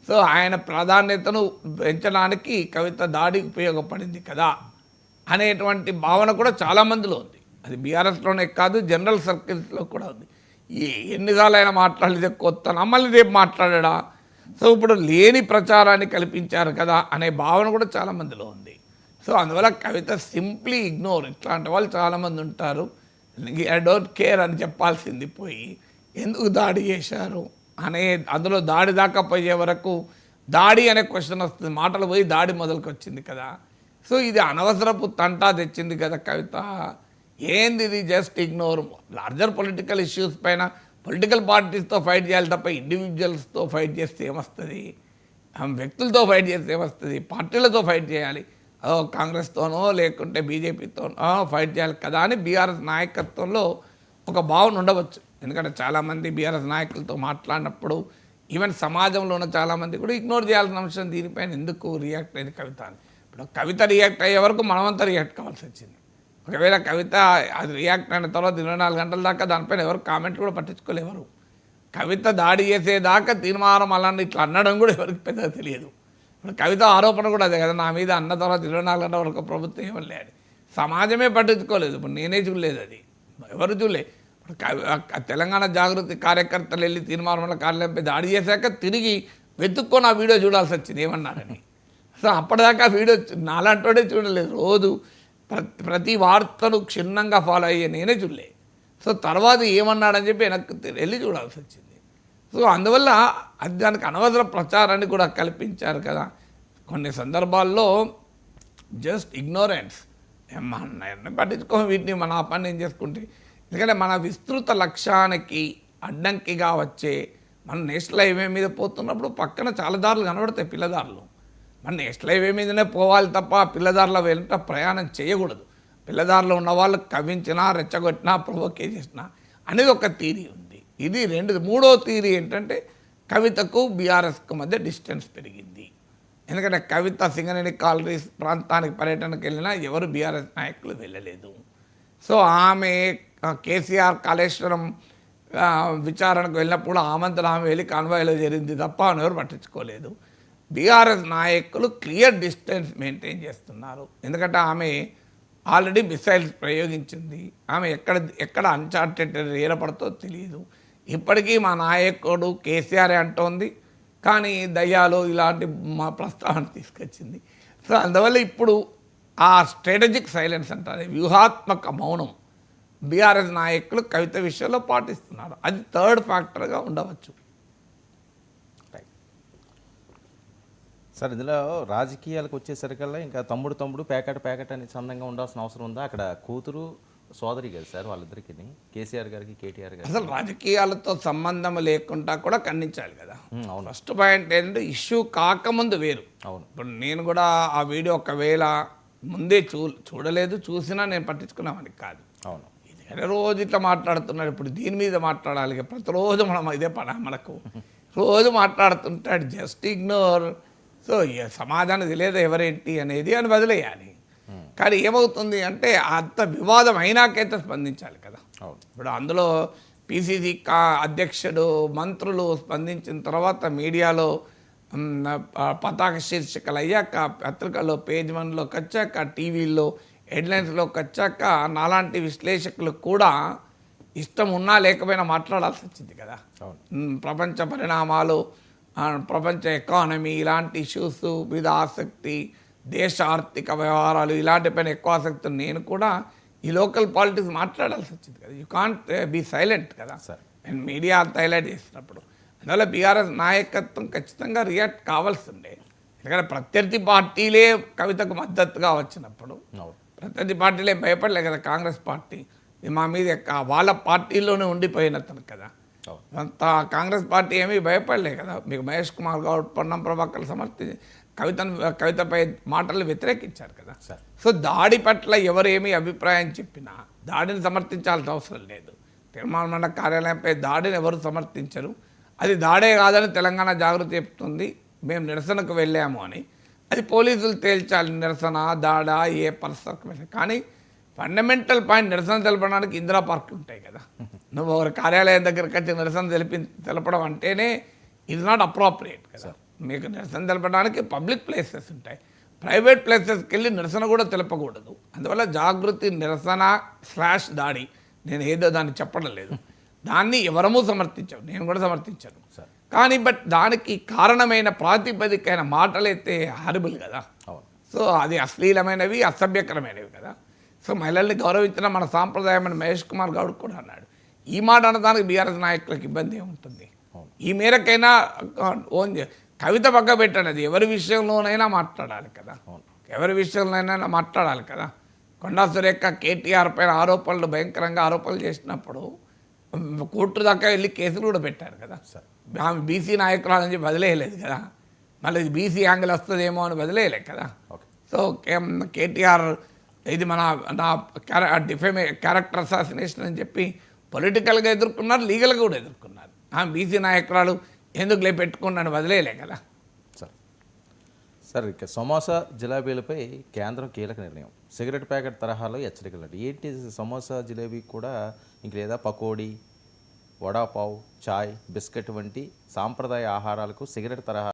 So ఆయన ప్రాధాన్యతను పెంచడానికి కవిత దాడి ఉపయోగపడింది కదా అనేటువంటి భావన కూడా చాలామందిలో ఉంది. అది బీఆర్ఎస్లోనే కాదు, జనరల్ సర్కిల్స్లో కూడా ఉంది. ఎన్నిసార్లు ఆయన మాట్లాడేది కొత్త మళ్ళీ రేపు మాట్లాడా. సో ఇప్పుడు లేని ప్రచారాన్ని కల్పించారు కదా అనే భావన కూడా చాలామందిలో ఉంది. సో అందువల్ల కవిత సింప్లీ ఇగ్నోర్. ఇట్లాంటి వాళ్ళు చాలామంది ఉంటారు. ఐ డోంట్ కేర్ అని చెప్పాల్సింది పోయి ఎందుకు దాడి చేశారు అనే అందులో దాడి దాకా పోయే వరకు దాడి అనే క్వశ్చన్ వస్తుంది. మాటలు పోయి దాడి మొదలుకు వచ్చింది కదా. సో ఇది అనవసరపు తంటా తెచ్చింది కదా కవిత. ఏంది ఇది? Just ignore. Larger political issues పైన పొలిటికల్ పార్టీస్తో ఫైట్ చేయాలి తప్ప ఇండివిజువల్స్తో ఫైట్ చేస్తే ఏమొస్తుంది? వ్యక్తులతో ఫైట్ చేస్తే ఏమొస్తుంది? పార్టీలతో ఫైట్ చేయాలి. కాంగ్రెస్తోనో లేకుంటే బీజేపీతోనో ఫైట్ చేయాలి కదా అని బీఆర్ఎస్ నాయకత్వంలో ఒక భావన ఉండవచ్చు. ఎందుకంటే చాలామంది బీఆర్ఎస్ నాయకులతో మాట్లాడినప్పుడు ఈవెన్ సమాజంలో ఉన్న చాలామంది కూడా ఇగ్నోర్ చేయాల్సిన అంశం దీనిపైన ఎందుకు రియాక్ట్ అయింది కవిత అని. ఇప్పుడు కవిత రియాక్ట్ అయ్యే వరకు మనమంతా రియాక్ట్ కావాల్సి వచ్చింది. ఒకవేళ కవిత అది రియాక్ట్ అయిన తర్వాత 24 గంటల దాకా దానిపైన ఎవరు కామెంట్ కూడా పట్టించుకోలేవరు. కవిత దాడి చేసేదాకా తీర్మానం అలాంటి ఇట్లా అనడం కూడా ఎవరికి పెద్దగా తెలియదు. ఇప్పుడు కవిత ఆరోపణ కూడా అదే కదా, నా మీద అన్న తర్వాత 24 గంటల వరకు ప్రభుత్వం ఏమని లేదు, సమాజమే పట్టించుకోలేదు. ఇప్పుడు నేనే చూడలేదు, అది ఎవరు చూడలే. ఇప్పుడు తెలంగాణ జాగృతి కార్యకర్తలు వెళ్ళి తీర్మానం కార్యాలయంపై దాడి చేశాక తిరిగి వెతుక్కొని ఆ వీడియో చూడాల్సి వచ్చింది ఏమన్నారని. సో అప్పటిదాకా వీడియో నాలాంటోడే చూడలేదు. రోజు ప్రతి వార్తను క్షుణ్ణంగా ఫాలో అయ్యే నేనే చూడలే. సో తర్వాత ఏమన్నాడని చెప్పి వెనక్కి వెళ్ళి చూడాల్సి వచ్చింది. సో అందువల్ల అది దానికి అనవసర ప్రచారాన్ని కూడా కల్పించారు కదా. కొన్ని సందర్భాల్లో జస్ట్ ఇగ్నోరెన్స్, పట్టించుకోం వీటిని, మన ఆ పని ఏం చేసుకుంటే. ఎందుకంటే మన విస్తృత లక్ష్యానికి అడ్డంకిగా వచ్చే మన నేషనల్ హైవే మీద పోతున్నప్పుడు పక్కన చాలా దారులు కనబడతాయి, పిల్లదారులు. మన నేషనల్ హైవే మీదనే పోవాలి తప్ప పిల్లదారుల వెంట ప్రయాణం చేయకూడదు. పిల్లదారులు ఉన్న వాళ్ళు కవించినా, రెచ్చగొట్టినా, ప్రొవోకే చేసినా అనేది ఒక థీరీ ఉంది. ఇది మూడో థీరీ ఏంటంటే కవితకు బీఆర్ఎస్కు మధ్య డిస్టెన్స్ పెరిగింది. ఎందుకంటే కవిత సింగరేణి కాలనీస్ ప్రాంతానికి పర్యటనకు వెళ్ళినా ఎవరు బీఆర్ఎస్ నాయకులు వెళ్ళలేదు. సో ఆమె కేసీఆర్ కాళేశ్వరం విచారణకు వెళ్ళినప్పుడు ఆమంతరం ఆమె వెళ్ళి కాన్వాయ్లో జరిగింది తప్ప ఎవరు పట్టించుకోలేదు. బీఆర్ఎస్ నాయకులు క్లియర్ డిస్టెన్స్ మెయింటైన్ చేస్తున్నారు. ఎందుకంటే ఆమె ఆల్రెడీ మిసైల్స్ ప్రయోగించింది. ఆమె ఎక్కడ అన్చార్టెడ్ ఏర్పడుతో తెలియదు. ఇప్పటికీ మా నాయకుడు కేసీఆర్ అంటోంది, కానీ దయ్యాలు ఇలాంటి మా ప్రస్తావన తీసుకొచ్చింది. సో అందువల్ల ఇప్పుడు ఆ స్ట్రాటజిక్ సైలెన్స్ అంటారు, వ్యూహాత్మక మౌనం బీఆర్ఎస్ నాయకులు కవిత విషయంలో పాటిస్తున్నారు. అది థర్డ్ ఫ్యాక్టర్గా ఉండవచ్చు. సార్ ఇందులో రాజకీయాలకు వచ్చేసరికల్లా ఇంకా తమ్ముడు ప్యాకెట్ అని సందంగా ఉండాల్సిన అవసరం ఉందా? అక్కడ కూతురు సోదరి కదా సార్ వాళ్ళిద్దరికి, కేసీఆర్ గారికి కేటీఆర్ గారికి. అసలు రాజకీయాలతో సంబంధం లేకుండా కూడా ఖండించాలి కదా. అవును, ఫస్ట్ పాయింట్ ఏంటంటే ఇష్యూ కాకముందు వేరు. అవును, ఇప్పుడు నేను కూడా ఆ వీడియో ఒకవేళ ముందే చూడలేదు, చూసినా నేను పట్టించుకున్నామని కాదు. అవును, ఇది రోజు ఇట్లా మాట్లాడుతున్నాడు, ఇప్పుడు దీని మీద మాట్లాడాలి, ప్రతిరోజు మనం ఇదే పడ మనకు రోజు మాట్లాడుతుంటాడు. Just ignore. సో సమాధానం తెలియదు ఎవరేంటి అనేది అని వదిలేయాలి. కానీ ఏమవుతుంది అంటే అంత వివాదం అయినాకైతే స్పందించాలి కదా. ఇప్పుడు అందులో పిసిసి అధ్యక్షుడు, మంత్రులు స్పందించిన తర్వాత మీడియాలో పతాక శీర్షికలు అయ్యాక, పత్రికల్లో పేజ్ 1లోకి వచ్చాక, టీవీల్లో హెడ్లైన్స్లోకి వచ్చాక నాలాంటి విశ్లేషకులు కూడా ఇష్టం ఉన్నా లేకపోయినా మాట్లాడాల్సి వచ్చింది కదా. ప్రపంచ పరిణామాలు, ప్రపంచ ఎకానమీ ఇలాంటి ఇష్యూస్ మీద ఆసక్తి, దేశ ఆర్థిక వ్యవహారాలు ఇలాంటిపైన ఎక్కువ ఆసక్తి. నేను కూడా ఈ లోకల్ పాలిటిక్స్ మాట్లాడాల్సి వచ్చింది కదా. యూ కాంట్ బీ సైలెంట్ కదా నేను మీడియా అంత హైలైట్ చేసినప్పుడు. అందువల్ల బీఆర్ఎస్ నాయకత్వం ఖచ్చితంగా రియాక్ట్ కావాల్సిందే. ఎందుకంటే ప్రత్యర్థి పార్టీలే కవితకు మద్దతుగా వచ్చినప్పుడు ప్రత్యర్థి పార్టీలే భయపడలే కదా. కాంగ్రెస్ పార్టీ మా మీద వాళ్ళ పార్టీలోనే ఉండిపోయినతను కదా. అంత కాంగ్రెస్ పార్టీ ఏమీ భయపడలే కదా. మీకు మహేష్ కుమార్ గౌడ్, పొన్నం ప్రభాకర్ కవితపై మాటలు వ్యతిరేకించారు కదా. సో దాడి పట్ల ఎవరేమీ అభిప్రాయం చెప్పినా దాడిని సమర్థించాల్సిన అవసరం లేదు. తీర్మాన మండలి కార్యాలయంపై దాడిని ఎవరు సమర్థించరు. అది దాడే కాదని తెలంగాణ జాగృతి చెప్తుంది. మేము నిరసనకు వెళ్ళాము అని. అది పోలీసులు తేల్చాలి, నిరసన దాడా ఏ పరిస్థితి. కానీ ఫండమెంటల్ పాయింట్ నిరసన తెలపడానికి ఇందిరా పార్కులు ఉంటాయి కదా. నువ్వు ఒక కార్యాలయం దగ్గరికి వచ్చి నిరసన తెలపడం అంటేనే ఇట్స్ నాట్ అప్రోప్రియేట్ కదా. మీకు నిరసన తెలపడానికి పబ్లిక్ ప్లేసెస్ ఉంటాయి, ప్రైవేట్ ప్లేసెస్కి వెళ్ళి నిరసన కూడా తెలపకూడదు. అందువల్ల జాగృతి నిరసన / దాడి, నేను ఏదో దాన్ని చెప్పడం లేదు, దాన్ని ఎవరమూ సమర్థించాం, నేను కూడా సమర్థించాను. కానీ బట్ దానికి కారణమైన ప్రాతిపదికైన మాటలైతే హారిబుల్ కదా. అవును. సో అది అశ్లీలమైనవి, అసభ్యకరమైనవి కదా. సో మహిళల్ని గౌరవించిన మన సాంప్రదాయం అని మహేష్ కుమార్ గౌడ్ కూడా అన్నాడు. ఈ మాట అనడానికి బీఆర్ఎస్ నాయకులకు ఇబ్బంది ఏముంటుంది? ఈ మేరకైనా ఓన్ కవిత పక్క పెట్టండి, అది ఎవరి విషయంలోనైనా మాట్లాడాలి కదా, ఎవరి విషయంలోనైనా మాట్లాడాలి కదా. కొండా సురేఖ కేటీఆర్ పైన ఆరోపణలు, భయంకరంగా ఆరోపణలు చేసినప్పుడు కోర్టు దాకా వెళ్ళి కేసులు కూడా పెట్టారు కదా. ఆమె బీసీ నాయకురాలని చెప్పి వదిలేయలేదు కదా, మళ్ళీ ఇది బీసీ యాంగిల్ వస్తుందేమో అని వదిలేయలేదు కదా. సో కేటీఆర్ ఇది నా క్యారెక్టర్ అసాసినేషన్ అని చెప్పి పొలిటికల్గా ఎదుర్కొన్నారు, లీగల్గా కూడా ఎదుర్కొన్నారు. బీసీ నాయకురాలు ఎందుకు పెట్టుకున్నాను వదిలేయలే కదా. సార్ ఇక సమోసా జిలేబీలపై కేంద్రం కీలక నిర్ణయం, సిగరెట్ ప్యాకెట్ తరహాలో హెచ్చరికలు. ఏంటి సమోసా జిలేబీ కూడా ఇంక లేదా పకోడీ, వడాపావ్, చాయ్, బిస్కెట్ వంటి సాంప్రదాయ ఆహారాలకు సిగరెట్ తరహా